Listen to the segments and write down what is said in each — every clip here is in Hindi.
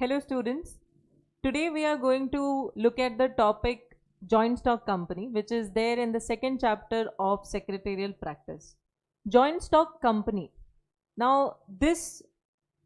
Hello students, today we are going to look at the topic joint stock company, which is there in the second chapter of secretarial practice. Joint stock company. Now this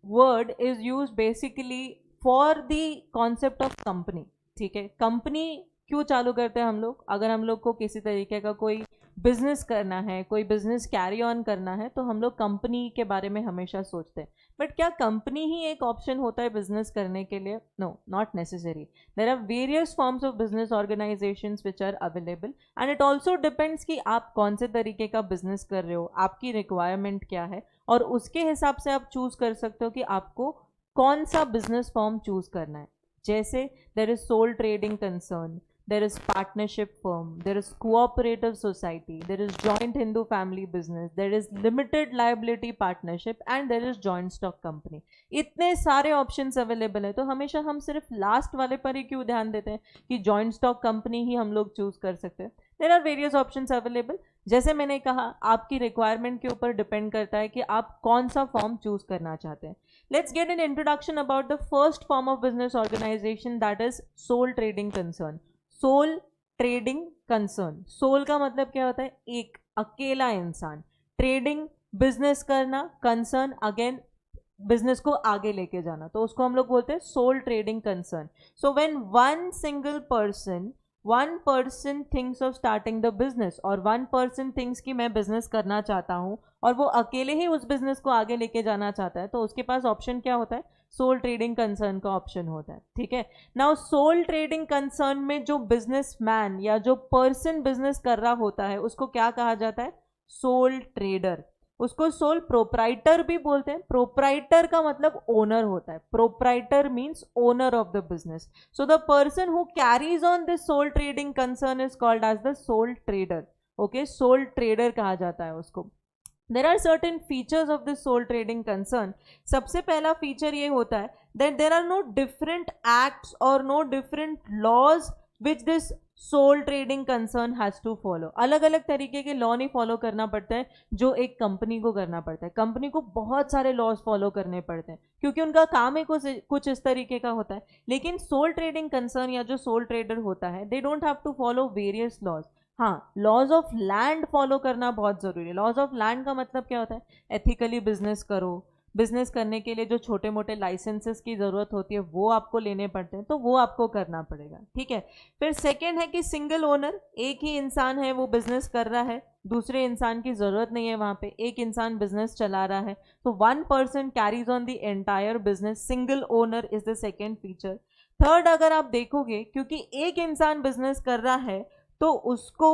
word is used basically for the concept of company. ठीक है, कंपनी क्यों चालू करते हैं हम लोग? अगर हम लोग को किसी तरीके का कोई बिजनेस करना है, कोई बिजनेस कैरी ऑन करना है, तो हम लोग कंपनी के बारे में हमेशा सोचते हैं. बट क्या कंपनी ही एक ऑप्शन होता है बिजनेस करने के लिए? No, not necessary. There are various forms of business organisations which are available and it also depends कि आप कौन से तरीके का बिजनेस कर रहे हो, आपकी रिक्वायरमेंट क्या है, और उसके हिसाब से आप चूज कर सकते हो कि आपको कौन सा बिजनेस फॉर्म चूज करना है. जैसे there is sole trading concern, there is partnership firm, there is cooperative society, there is joint Hindu family business, there is limited liability partnership and there is joint stock company. इतने सारे ऑप्शंस अवेलेबल है, तो हमेशा हम सिर्फ लास्ट वाले पर ही क्यों ध्यान देते हैं कि जॉइंट स्टॉक कंपनी ही हम लोग चूज कर सकते हैं? There are various options available. जैसे मैंने कहा, आपकी रिक्वायरमेंट के ऊपर डिपेंड करता है कि आप कौन सा फॉर्म चूज करना चाहते हैं. Let's get an introduction about the first form of business organisation, that is sole trading concern. Sole trading concern, sole का मतलब क्या होता है? एक अकेला इंसान. ट्रेडिंग बिजनेस करना, कंसर्न अगेन बिजनेस को आगे लेके जाना, तो उसको हम लोग बोलते हैं sole trading concern. So when one person thinks of starting the business, और वन पर्सन थिंक्स कि मैं बिजनेस करना चाहता हूं, और वो अकेले ही उस बिजनेस को आगे लेके जाना चाहता है, तो उसके पास ऑप्शन क्या होता है? सोल ट्रेडिंग कंसर्न का ऑप्शन होता है. ठीक है. नाउ सोल ट्रेडिंग कंसर्न में जो बिजनेसमैन या जो पर्सन बिजनेस कर रहा होता है, उसको क्या कहा जाता है? Sole trader. उसको सोल प्रोप्राइटर भी बोलते हैं. प्रोप्राइटर का मतलब ओनर होता है. Proprietor means owner of the business. So the person who carries on this sole trading concern is called as the sole trader. Okay, sole trader कहा जाता है उसको. There are certain features of this sole trading concern. सबसे पहला फीचर ये होता है that there are no different acts or no different laws which this sole trading concern has to follow. अलग अलग तरीके के लॉ नहीं फॉलो करना पड़ता है जो एक कंपनी को करना पड़ता है. कंपनी को बहुत सारे लॉज फॉलो करने पड़ते हैं क्योंकि उनका काम ही कुछ इस तरीके का होता है. लेकिन सोल ट्रेडिंग कंसर्न या जो सोल ट्रेडर होता है, they don't have to follow various laws. हाँ, लॉज ऑफ लैंड फॉलो करना बहुत जरूरी है. लॉज ऑफ लैंड का मतलब क्या होता है? एथिकली बिजनेस करो. बिजनेस करने के लिए जो छोटे मोटे लाइसेंसेस की जरूरत होती है वो आपको लेने पड़ते हैं, तो वो आपको करना पड़ेगा. ठीक है. फिर सेकेंड है कि सिंगल ओनर, एक ही इंसान है वो बिजनेस कर रहा है, दूसरे इंसान की जरूरत नहीं है वहां पे, एक इंसान बिजनेस चला रहा है, तो one person carries on the entire business. Single owner is the second feature. Third, अगर आप देखोगे, क्योंकि एक इंसान बिजनेस कर रहा है तो उसको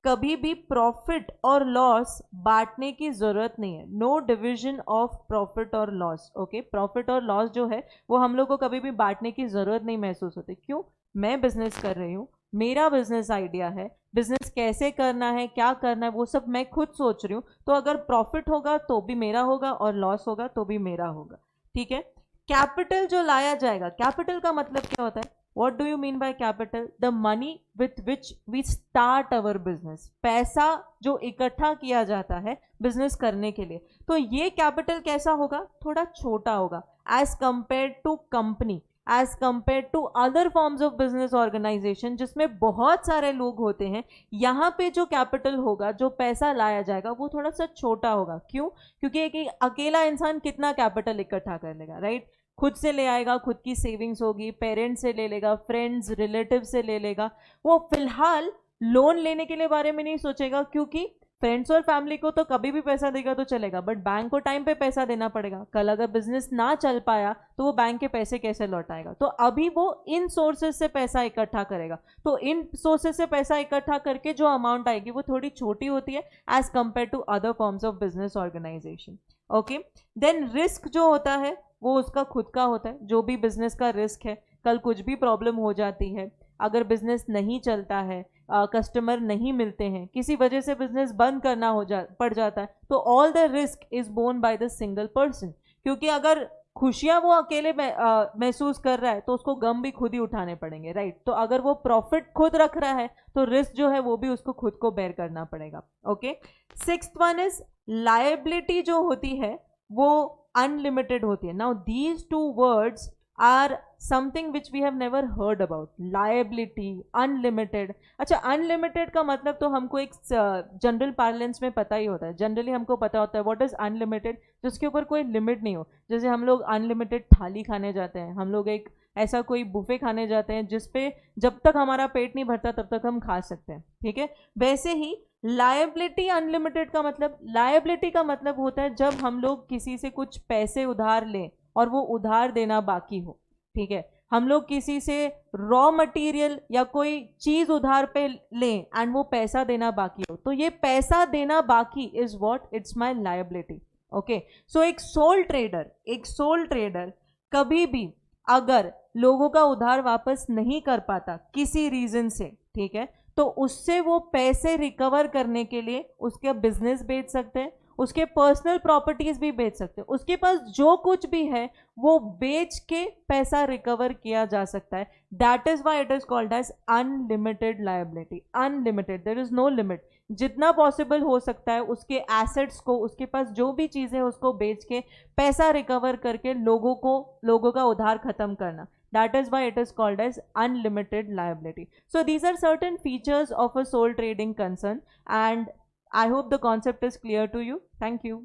कभी भी प्रॉफिट और लॉस बांटने की जरूरत नहीं है. नो डिविजन ऑफ प्रॉफिट और लॉस. ओके, प्रॉफिट और लॉस जो है वो हम लोग को कभी भी बांटने की जरूरत नहीं महसूस होती. क्यों? मैं बिजनेस कर रही हूँ, मेरा बिजनेस आइडिया है, बिजनेस कैसे करना है, क्या करना है, वो सब मैं खुद सोच रही हूँ. तो अगर प्रॉफिट होगा तो भी मेरा होगा और लॉस होगा तो भी मेरा होगा. ठीक है. कैपिटल जो लाया जाएगा, कैपिटल का मतलब क्या होता है? What do you mean by capital? The money with which we start our business. पैसा जो इकट्ठा किया जाता है बिजनेस करने के लिए, तो ये कैपिटल कैसा होगा? थोड़ा छोटा होगा as compare to company, as compare to other forms of business organisation जिसमें बहुत सारे लोग होते हैं. यहाँ पे जो कैपिटल होगा, जो पैसा लाया जाएगा, वो थोड़ा सा छोटा होगा. क्यों? क्योंकि एक अकेला इंसान कितना कैपिटल इकट्ठा कर लेगा? राइट. खुद से ले आएगा, खुद की सेविंग्स होगी, पेरेंट्स से ले लेगा, फ्रेंड्स रिलेटिव से ले लेगा. वो फिलहाल लोन लेने के लिए बारे में नहीं सोचेगा, क्योंकि फ्रेंड्स और फैमिली को तो कभी भी पैसा देगा तो चलेगा, बट बैंक को टाइम पे पैसा देना पड़ेगा. कल अगर बिजनेस ना चल पाया तो वो बैंक के पैसे कैसे लौटाएगा? तो अभी वो इन सोर्सेज से पैसा इकट्ठा करेगा. तो इन सोर्सेज से पैसा इकट्ठा करके जो अमाउंट आएगी वो थोड़ी छोटी होती है as compare to other forms of business organisation. Okay. Then risk जो होता है वो उसका खुद का होता है. जो भी बिजनेस का रिस्क है, कल कुछ भी प्रॉब्लम हो जाती है, अगर बिजनेस नहीं चलता है, कस्टमर नहीं मिलते हैं, किसी वजह से बिजनेस बंद करना पड़ जाता है, तो all the risk is borne by the single person. क्योंकि अगर खुशियां वो अकेले महसूस कर रहा है तो उसको गम भी खुद ही उठाने पड़ेंगे. राइट. तो अगर वो प्रॉफिट खुद रख रहा है तो रिस्क जो है वो भी उसको खुद को बेयर करना पड़ेगा. Okay. Sixth one is liability जो होती है वो अनलिमिटेड होती है. Now these two words are something which we have never heard about. Liability, unlimited. अच्छा, अनलिमिटेड का मतलब तो हमको एक जनरल पार्लेंस में पता ही होता है. जनरली हमको पता होता है व्हाट इज अनलिमिटेड, जिसके ऊपर कोई लिमिट नहीं हो. जैसे हम लोग अनलिमिटेड थाली खाने जाते हैं, हम लोग एक ऐसा कोई बुफे खाने जाते हैं जिसपे जब तक हमारा पेट नहीं भरता तब तक हम खा सकते हैं. ठीक है, वैसे ही लायबिलिटी अनलिमिटेड का मतलब, लायबिलिटी का मतलब होता है जब हम लोग किसी से कुछ पैसे उधार लें और वो उधार देना बाकी हो. ठीक है, हम लोग किसी से रॉ मटेरियल या कोई चीज उधार पे लें एंड वो पैसा देना बाकी हो, तो ये पैसा देना बाकी is what, it's my liability. Okay, so एक सोल ट्रेडर कभी भी अगर लोगों का उधार वापस नहीं कर पाता किसी रीजन से, ठीक है, तो उससे वो पैसे रिकवर करने के लिए उसके बिजनेस बेच सकते हैं, उसके पर्सनल प्रॉपर्टीज भी बेच सकते हैं, उसके पास जो कुछ भी है वो बेच के पैसा रिकवर किया जा सकता है. That is why it is called as unlimited liability. Unlimited, there is no limit. जितना पॉसिबल हो सकता है उसके एसेट्स को, उसके पास जो भी चीजें है उसको बेच के पैसा रिकवर करके लोगों का उधार खत्म करना. That is why it is called as unlimited liability. So these are certain features of a sole trading concern, and I hope the concept is clear to you. Thank you.